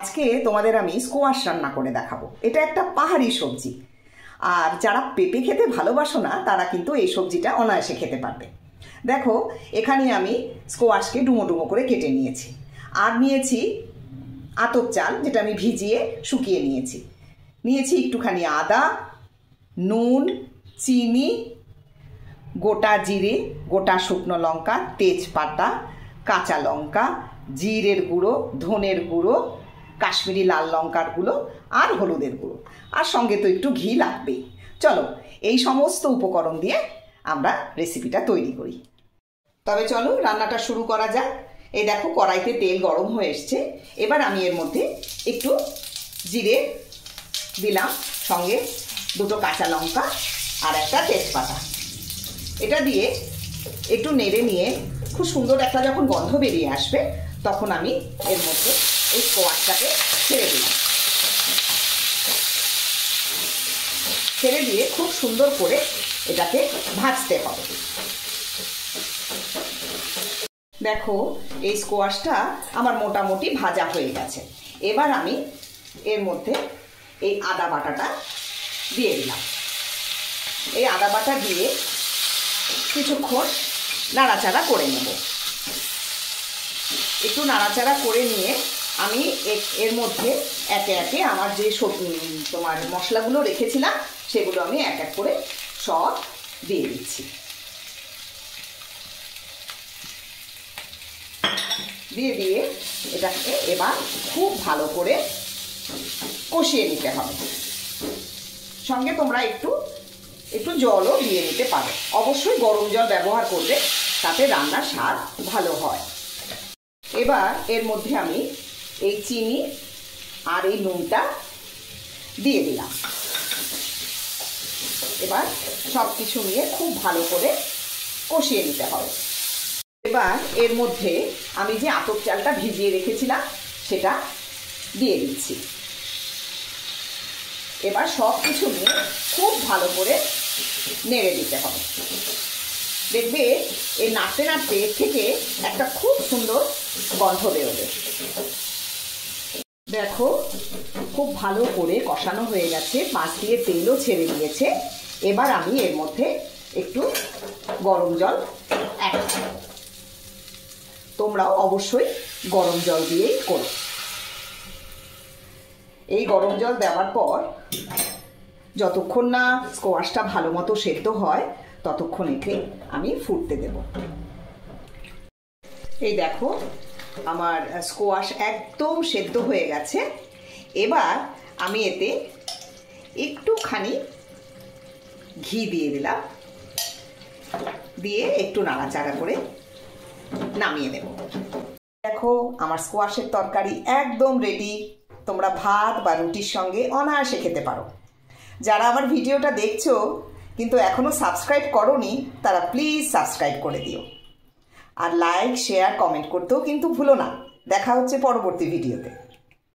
আজকে তোমাদের আমি স্কোয়াশ রান্না করে দেখাবো। এটা একটা পাহাড়ি সবজি, আর যারা পেঁপে খেতে ভালোবাসো না তারা কিন্তু এই সবজিটা অনায়াসে খেতে পারবে। দেখো, এখানে আমি স্কোয়াশকে ডুমো ডুমো করে কেটে নিয়েছি, আর নিয়েছি আতপ চাল, যেটা আমি ভিজিয়ে শুকিয়ে নিয়েছি। নিয়েছি একটুখানি আদা, নুন, চিনি, গোটা জিরে, গোটা শুকনো লঙ্কা, তেজপাতা, কাঁচা লঙ্কা, জিরের গুঁড়ো, ধনের গুঁড়ো, কাশ্মীরি লাল লঙ্কার গুঁড়ো আর হলুদের গুঁড়ো, আর সঙ্গে তো একটু ঘি লাগবেই। চলো এই সমস্ত উপকরণ দিয়ে আমরা রেসিপিটা তৈরি করি। তবে চলো রান্নাটা শুরু করা যাক। এই দেখো, কড়াইতে তেল গরম হয়ে এসছে। এবার আমি এর মধ্যে একটু জিরে দিলাম, সঙ্গে দুটো কাঁচা লঙ্কা আর একটা তেজপাতা। এটা দিয়ে একটু নেড়ে নিয়ে খুব সুন্দর একটা যখন গন্ধ বেরিয়ে আসবে, তখন আমি এর মধ্যে এই স্কোয়াশটাকে ছেড়ে দিলাম। ছেড়ে দিয়ে খুব সুন্দর করে এটাকে ভাজতে হবে। দেখো, এই স্কোয়াশটা আমার মোটামুটি ভাজা হয়ে গেছে। এবার আমি এর মধ্যে এই আদা বাটাটা দিয়ে দিলাম। এই আদা বাটা দিয়ে কিছুক্ষণ নাড়াচাড়া করে নেব। একটু নাড়াচাড়া করে নিয়ে আমি এর মধ্যে একে একে আমার যে তোমার মশলাগুলো রেখেছিলাম সেগুলো আমি এক এক করে সব দিয়ে দিচ্ছি। দিয়ে এটাকে এবার খুব ভালো করে কষিয়ে নিতে হবে। সঙ্গে তোমরা একটু জলও দিয়ে নিতে পারো। অবশ্যই গরম জল ব্যবহার করলে তাতে রান্নার স্বাদ ভালো হয়। এবার এর মধ্যে আমি এই চিনি আর এই নুনটা দিয়ে দিলাম। এবার সব কিছু নিয়ে খুব ভালো করে কষিয়ে নিতে হবে। এবার এর মধ্যে আমি যে আতপ চালটা ভিজিয়ে রেখেছিলাম সেটা দিয়ে দিচ্ছি। এবার সব কিছু নিয়ে খুব ভালো করে নেড়ে দিতে হবে। দেখবে এই নাড়তে নাড়তে এর থেকে একটা খুব সুন্দর গন্ধ বেরোবে। দেখো, খুব ভালো করে কষানো হয়ে গেছে, পাশ দিয়ে তেলও ছেড়ে দিয়েছে। এবার আমি এর মধ্যে একটু গরম জল অ্যাড করব। তোমরাও অবশ্যই গরম জল দিয়েই করো। এই গরম জল দেওয়ার পর যতক্ষণ না স্কোয়াশটা ভালো মতো সেদ্ধ হয় ততক্ষণ একে আমি ফুটতে দেব। এই দেখো, আমার স্কোয়াশ একদম সেদ্ধ হয়ে গেছে। এবার আমি এতে একটুখানি ঘি দিয়ে দিলাম, দিয়ে একটু নাড়াচাড়া করে নামিয়ে নেব। দেখো, আমার স্কোয়াশের তরকারি একদম রেডি। তোমরা ভাত বা রুটির সঙ্গে অনায়াসে খেতে পারো। যারা আমার ভিডিওটা দেখছো কিন্তু এখনও সাবস্ক্রাইব করোনি, তারা প্লিজ সাবস্ক্রাইব করে দিও। আর লাইক, শেয়ার, কমেন্ট করতেও কিন্তু ভুলো না। দেখা হচ্ছে পরবর্তী ভিডিওতে।